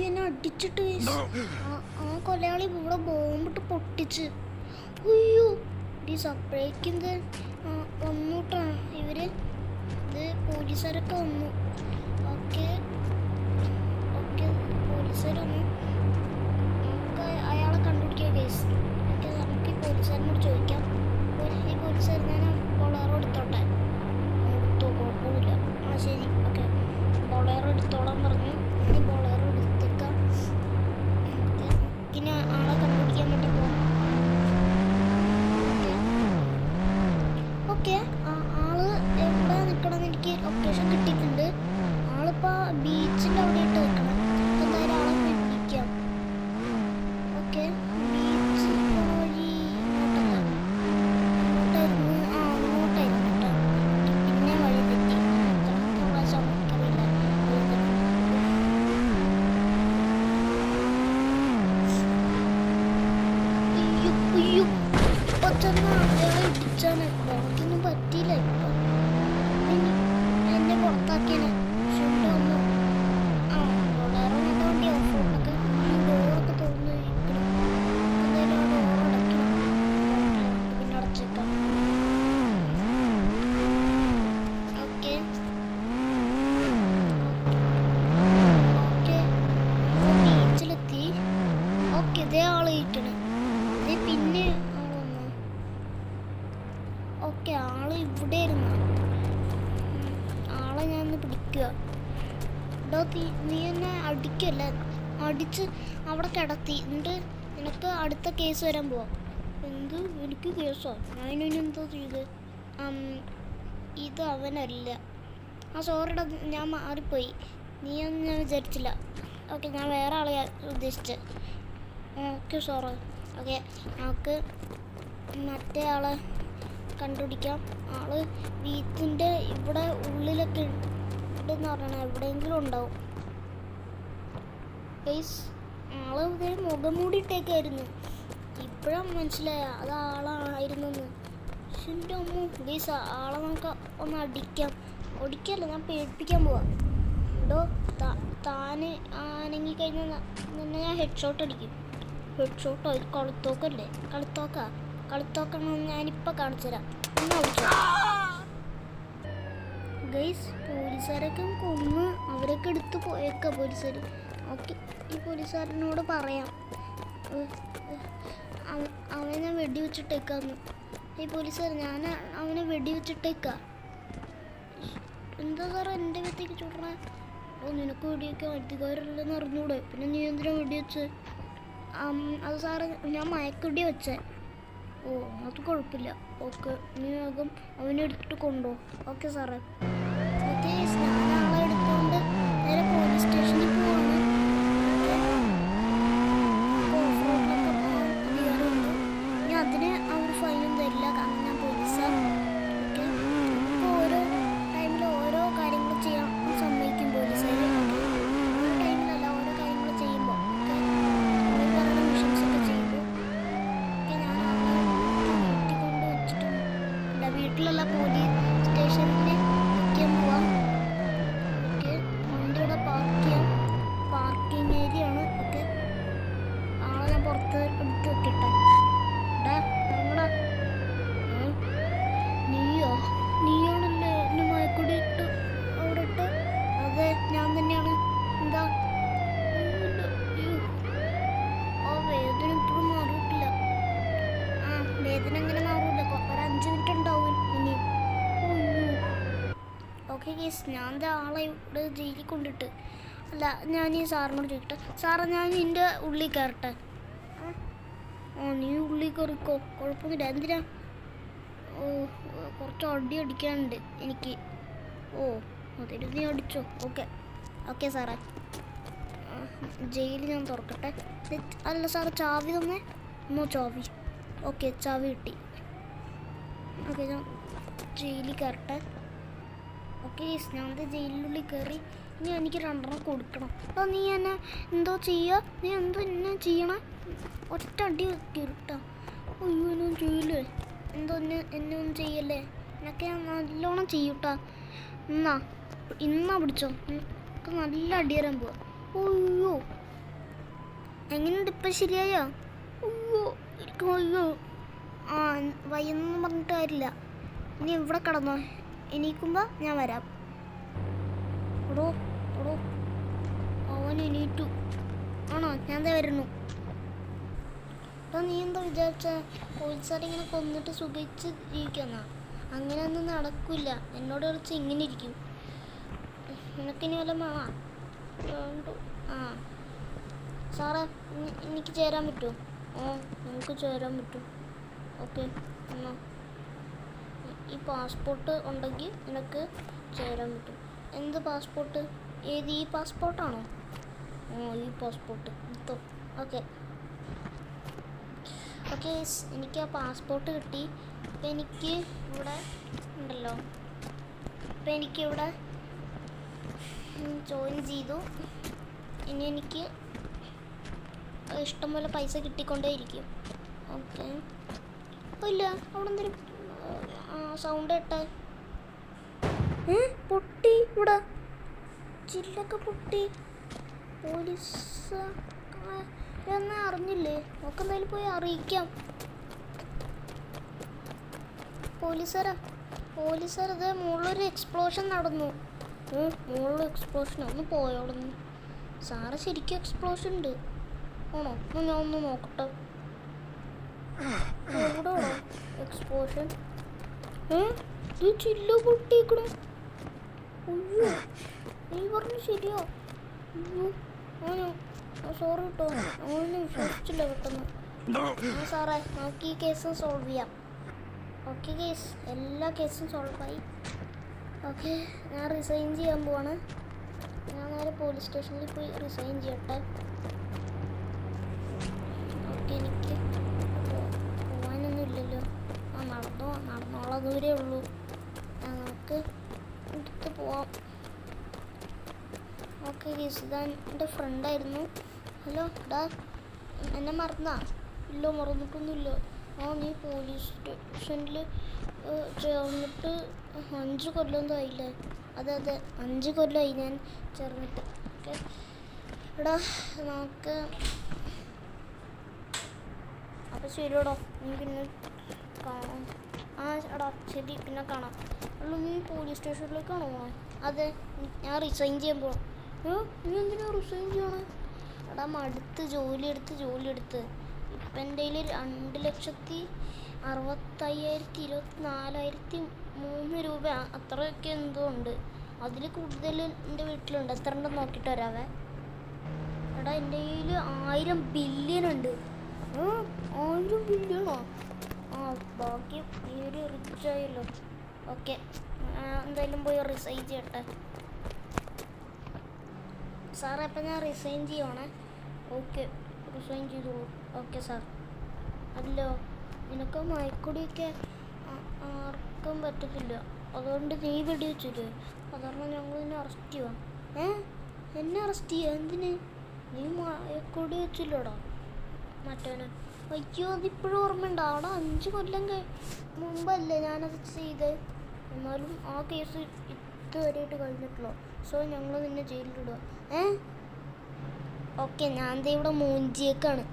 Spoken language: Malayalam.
എന്നെ അടിച്ചിട്ട് ആ കൊലയാളി ഇവിടെ ബോംബിട്ട് പൊട്ടിച്ച്. അയ്യോ ഗൈസ് അപ്പോഴേക്കെന്ത് വന്നുട്ടാ ഇവര്. ഇത് പോലീസുകാരൊക്കെ വന്നു. ഓക്കെ ഓക്കെ പോലീസുകാർ വന്നു. നമുക്ക് അയാളെ കണ്ടുപിടിക്കാം ഗൈസ്. ഓക്കെ നമുക്ക് ഈ പോലീസുകാരനോട് ചോദിക്കാം. ഈ പോലീസുകാർ ഞാൻ ബൊളേറോ എടുത്തോട്ടെ. എടുത്തോ കുഴപ്പമില്ല. ആ ശരി ഓക്കെ ബൊളേറോ എടുത്തോളാൻ പറഞ്ഞു. ഞാൻ ബൊളേറോ എടുത്തേക്കാം. പിന്നെ ആളെ കണ്ടുപിടിക്കാൻ വേണ്ടി പോകാം. ഓക്കെ ആള് എവിടെ നിൽക്കണമെന്ന് എനിക്ക് ലൊക്കേഷൻ കിട്ടിയിട്ടുണ്ട്. ആളിപ്പോൾ ബീച്ചിൻ്റെ അവിടെ ഇട്ട് നിൽക്കണം. എന്തായാലും ആളെ പോയി പിടിക്കാം. ഓക്കെ ബീച്ച് വഴി ഇങ്ങോട്ടല്ല, അങ്ങോട്ടായിരുന്നു. അങ്ങോട്ടായിരുന്നു കേട്ടോ. പിന്നെ വഴി തെറ്റി. പ്രാവശ്യം എനിക്കറിയില്ല. അയ്യോ അയ്യോ ഒച്ചെന്നാ അയാളെ ഇടിച്ചാണ്. ബാക്കിയൊന്നും പറ്റിയില്ല. ഇപ്പം എന്നെ പുറത്താക്കിയാണ്. ഷെഡ് വന്നു. വളരെ വണ്ടി ഓഫ് റോഡൊക്കെ ഡോറൊക്കെ തുറന്ന് ഇരിക്കണം. എന്തായാലും ആ ഡോർ അടയ്ക്കണം. പിന്നെ അടച്ചേക്കാം. ഓക്കെ ഓക്കെ ബീച്ചിലെത്തി. ഓക്കെ ഇതേ ആള് കിട്ടണം. ഇത് പിന്നെ ആളൊന്ന്. ഓക്കെ ആള് ഇവിടെ ഇരുന്ന ആളെ ഞാൻ ഒന്ന് പിടിക്കുക. നീ എന്നെ അടിക്കല്ലേ, അടിച്ച് അവിടെ കിടത്തി. എന്നിട്ട് നിനക്ക് അടുത്ത കേസ് വരാൻ പോവാം. എന്ത് എനിക്ക് കേസോ? അതിന് എന്തോ ചെയ്ത്? ഇത് അവനല്ല. സോറിടാ ഞാൻ മാറിപ്പോയി. നീയൊന്നും ഞാൻ വിചാരിച്ചില്ല. ഓക്കെ ഞാൻ വേറെ ആളെ ഉദ്ദേശിച്ചത്. Okay sorry. ഓക്കെ നമുക്ക് മറ്റേ ആളെ കണ്ടുപിടിക്കാം. ആള് വീട്ടിൻ്റെ ഇവിടെ ഉള്ളിലൊക്കെ ഉണ്ടെന്ന് പറയണ എവിടെയെങ്കിലും ഉണ്ടാവും. ഗൈസ് ആള് ഇതേ മുഖം മൂടിയിട്ടേക്കായിരുന്നു. ഇപ്പോഴും മനസ്സിലായ അത് ആളായിരുന്നെന്ന്. പക്ഷെ എൻ്റെ അമ്മ ഗൈസ് ആളെ നമുക്ക് ഒന്ന് അടിക്കാം. ഒടിക്കല്ല ഞാൻ പേടിപ്പിക്കാൻ പോവാം. എടോ താന് അനങ്ങിക്കഴിഞ്ഞാൽ നിന്നെ ഞാൻ ഹെഡ് ഷോട്ട് അടിക്കും. ഹെഡ് ഷോട്ടോ? ഇത് കളുത്തോക്കല്ലേ? കളുത്തോക്കണം ഞാനിപ്പോൾ കാണിച്ചു തരാം. ഒന്ന് അടിച്ചോ ഗൈസ്. പോലീസുകാരൊക്കെ കൊന്ന് അവരൊക്കെ എടുത്ത് പോയേക്കാം പോലീസുകാർ. ഓക്കെ ഈ പോലീസുകാരനോട് പറയാം അവനെ വെടിവെച്ചിട്ടേക്കാന്ന്. ഈ പോലീസുകാർ ഞാൻ അവനെ വെടിവെച്ചിട്ടേക്കാം. എന്താ സാറേ എൻ്റെ വീട്ടിലേക്ക് ചൂടണേ? നിനക്ക് വെടിവെക്കാൻ അധികാരമില്ലെന്ന് അറിഞ്ഞൂടെ? പിന്നെ നീ എന്തിനാ വെടിവെച്ച്? അത് സാറ് ഞാൻ മയക്കുടി വെച്ചേ. ഓ അത് കുഴപ്പമില്ല. ഓക്കെ നീ വേഗം അവനെ എടുത്തിട്ട് കൊണ്ടോ. ഓക്കെ സാറേ. ഓക്കെ ഞാൻ ആളെ എടുത്തുകൊണ്ട് നേരെ പോലീസ് സ്റ്റേഷനിൽ പോവാണ്. ഓഫ് റോഡിലൊക്കെ പോകാൻ അധികാരമുണ്ട്. ഇനി അതിന് അവർ ഫൈനും തരില്ല, കാരണം ഞാൻ പോലീസാണ്. ഓക്കെ ഇപ്പോൾ ഓരോ ടൈമിൽ ഓരോ കാര്യങ്ങൾ ചെയ്യാൻ സമ്മതിക്കും പോലീസുകാർ. ഓരോ ടൈമിലല്ല ഓരോ കാര്യങ്ങൾ ചെയ്യുമ്പോൾ അവർ പറയുന്ന മിഷൻസൊക്കെ ചെയ്യുമ്പോൾ വീട്ടിലുള്ള പോലീസ് സ്റ്റേഷനിൽ നിൽക്കാൻ പോവാം. ഓക്കെ വണ്ടിയുടെ പാർക്കിംഗ് ഏരിയ ആണ്. ഓക്കെ ആളെ ഞാൻ പുറത്ത് എടുത്ത് വെക്കട്ടെ. ഇറങ്ങടാ. നീയാണല്ലേ എന്നെ മയക്കുടി ഇട്ട് അവിടെ ഇട്ട്? അതെ ഞാൻ തന്നെയാണ്. എന്താ? ആ വേദന ഇപ്പോഴും മാറിയിട്ടില്ല. വേദന അങ്ങനെ മാറൂല. ഒരു 5 മിനിറ്റ് ഉണ്ടാവും ഇനി. ഓക്കെ കേസ് ഞാൻ ആളെ ഇവിടെ ജയിലിൽ കൊണ്ടിട്ട്. അല്ല ഞാൻ ഈ സാറിനോട് ചോദിക്കട്ടെ. സാറേ ഞാൻ നിൻ്റെ ഉള്ളിൽ കയറട്ടെ? നീ ഉള്ളിൽ കയറിക്കോ, കുഴപ്പമൊന്നുമില്ല. എന്തിനാ? കുറച്ച് അടി അടിക്കാനുണ്ട് എനിക്ക്. അതിന് നീ അടിച്ചോ. ഓക്കെ സാറേ. ജയിൽ ഞാൻ തുറക്കട്ടെ. അല്ല സാറേ ചാവി തന്നെ. ചാവി. ഓക്കെ ചാവി കിട്ടി. ഓക്കെ ഞാൻ ജയിലിൽ കയറട്ടെ. ഓക്കെ ഞാൻ ജയിലിനുള്ളിൽ കയറി. ഇനി എനിക്ക് 2 കൊടുക്കണം. അപ്പോൾ നീ എന്നെ എന്തോ ചെയ്യുക? നീ എന്തോ എന്നെ ചെയ്യണേ? ഒറ്റ അടി കയറിട്ടാ. അയ്യോ എന്നും ചെയ്യില്ലേ? എന്തോ എന്നെ ഒന്നും ചെയ്യല്ലേ? എന്നൊക്കെ ഞാൻ നല്ലോണം ചെയ്യൂട്ടാ. ഇന്നാ പിടിച്ചോ. എനിക്ക് നല്ല അടി തരാൻ പോവാ. അയ്യോ, എങ്ങനെയുണ്ട് ഇപ്പം ശരിയായോ? അയ്യോ എനിക്ക് അയ്യോ ആ വയ്യെന്ന് പറഞ്ഞിട്ട് കാര്യമില്ല. ഇനി ഇവിടെ കിടന്നോ, എണീക്കുമ്പോൾ ഞാൻ വരാം. എടോ എടോ അവൻ എണീറ്റു. ആണോ? ഞാൻ ദേ വരുന്നു. നീ എന്താ വിചാരിച്ച പോലീസുകാരിങ്ങനെ കൊന്നിട്ട് സുഖിച്ച് ജീവിക്കുന്ന? അങ്ങനെയൊന്നും നടക്കില്ല. എന്നോട് കളിച്ച് ഇങ്ങനെ ഇരിക്കും. നിനക്കിനി വല്ല വേണ്ടു. ആ സാറേ, എനിക്ക് ചേരാൻ പറ്റുമോ? നമുക്ക് ചേരാൻ പറ്റും. ഓക്കെ, എന്നാ ഈ പാസ്പോർട്ട് ഉണ്ടെങ്കിൽ നിനക്ക് ചേരാൻ പറ്റും. എന്ത് പാസ്പോർട്ട്? ഏത്, ഈ പാസ്പോർട്ടാണോ? ഈ പാസ്പോർട്ട് എടുത്തോ. ഓക്കെ ഓക്കെ, എനിക്ക് ആ പാസ്പോർട്ട് കിട്ടി. ഇപ്പം എനിക്ക് ഇവിടെ ഉണ്ടല്ലോ, ഇപ്പം എനിക്കിവിടെ ജോയിൻ ചെയ്തു. ഇനി എനിക്ക് ഇഷ്ടംപോലെ പൈസ കിട്ടിക്കൊണ്ടേയിരിക്കും. ഓക്കെ, ഇല്ല അവിടെ എന്തെങ്കിലും സൗണ്ട് കേട്ടെ. പൊട്ടി, ഇവിടെ ചില്ലൊക്കെ പൊട്ടി. പോലീസ് എന്നാ അറിഞ്ഞില്ലേ? നമുക്ക് എന്തായാലും പോയി അറിയിക്കാം. പോലീസുകാരാ അതേ മുകളിലൊരു എക്സ്പ്ലോഷൻ നടന്നു. മുകളിൽ എക്സ്പ്ലോഷൻ ഒന്ന് പോയോളന്ന്. സാറ് ശരിക്കും എക്സ്പ്ലോഷൻ ഉണ്ട് ആണോ? ഞാൻ ഒന്ന് നോക്കട്ടെ. എവിടെ എക്സ്പ്ലോഷൻ? ഇത് ചില്ല പൊട്ടിയേക്കണു. അയ്യോ, നീ പറഞ്ഞു ശരിയോ? അയ്യോ സോറി കേട്ടോ, അങ്ങനെ വിശ്വസിച്ചില്ല പെട്ടെന്ന്. സാറേ, നമുക്ക് ഈ കേസ് സോൾവ് ചെയ്യാം. ഓക്കെ കേസ്, എല്ലാ കേസും സോൾവായി. ഓക്കെ, ഞാൻ റിസൈൻ ചെയ്യാൻ പോവാണ്. ഞാൻ നേരെ പോലീസ് സ്റ്റേഷനിൽ പോയി റിസൈൻ ചെയ്യട്ടെ. ഓക്കെ, എനിക്ക് പോകാനൊന്നും ഇല്ലല്ലോ. നടന്നോളാം, ദൂരേ ഉള്ളൂ. നമുക്ക് എടുത്ത് പോവാം. ഓക്കെ കേസ്, ഇതാ എൻ്റെ ഫ്രണ്ടായിരുന്നു. ഹലോ ഡാ, എന്നെ മറന്നാ? ഇല്ല, മറന്നിട്ടൊന്നുമില്ല. നീ പോലീസ് സ്റ്റേഷനിൽ ചേർന്നിട്ട് 5 കൊല്ലം എന്തോ ആയില്ലേ? അതെ 5 കൊല്ലമായി ഞാൻ ചേർന്നിട്ട്. ഓക്കെ എടാ, നമുക്ക് അപ്പം ശരിയോടോ, നീ പിന്നെ കാണാം. എടാ ശരി, പിന്നെ കാണാം. അല്ല, നീ പോലീസ് സ്റ്റേഷനിലേക്കാണോ? അതെ, ഞാൻ റിസൈൻ ചെയ്യാൻ പോവാം. നീ എന്തിനാ റിസൈൻ ചെയ്യണേ? എടാ മടുത്ത്, ജോലിയെടുത്ത് ഇപ്പം എൻ്റെ കയ്യിൽ 2,60,524,003 രൂപ അത്രയൊക്കെ എന്തോ ഉണ്ട്. അതിൽ കൂടുതൽ എൻ്റെ വീട്ടിലുണ്ട്. എത്ര ഉണ്ടെന്ന് നോക്കിയിട്ട് വരാവേ. എടാ എൻ്റെ കയ്യിൽ 1000 ബില്യൺ ഉണ്ട്. 1000 ബില്യണോ? ബാക്കി ഈ ഒരു റിച്ച് ആയല്ലോ. ഓക്കെ, എന്തായാലും പോയി റിസൈൻ ചെയ്യട്ടെ. സാറേ, അപ്പം ഞാൻ റിസൈൻ ചെയ്യുവാണേ. ഓക്കെ, റിസൈൻ ചെയ്തോളൂ. Okay sir. അല്ലോ, നിനക്ക് മയക്കുടിയൊക്കെ ആർക്കും പറ്റത്തില്ല, അതുകൊണ്ട് നീ വെടിവെച്ചില്ലേ? അതുകൊണ്ട് ഞങ്ങൾ നിന്നെ അറസ്റ്റ് ചെയ്യുക. എന്നെ അറസ്റ്റ് ചെയ്യുക? എന്തിന്? നീ മയക്കുടി വെച്ചില്ലടാ മറ്റവന്. അയ്യോ, അതിപ്പോഴും ഓർമ്മയുണ്ടോ? അവിടെ 5 കൊല്ലം മുമ്പല്ലേ ഞാനത് ചെയ്തത്. എന്നാലും ആ കേസ് ഇതുവരെയായിട്ട് കഴിഞ്ഞിട്ടുള്ളൂ. സോ ഞങ്ങൾ നിന്നെ ജയിലിലിടുക. ഓക്കെ, ഞാൻ ദേ ഇവിടെ മൂഞ്ചിയേക്കാണ്.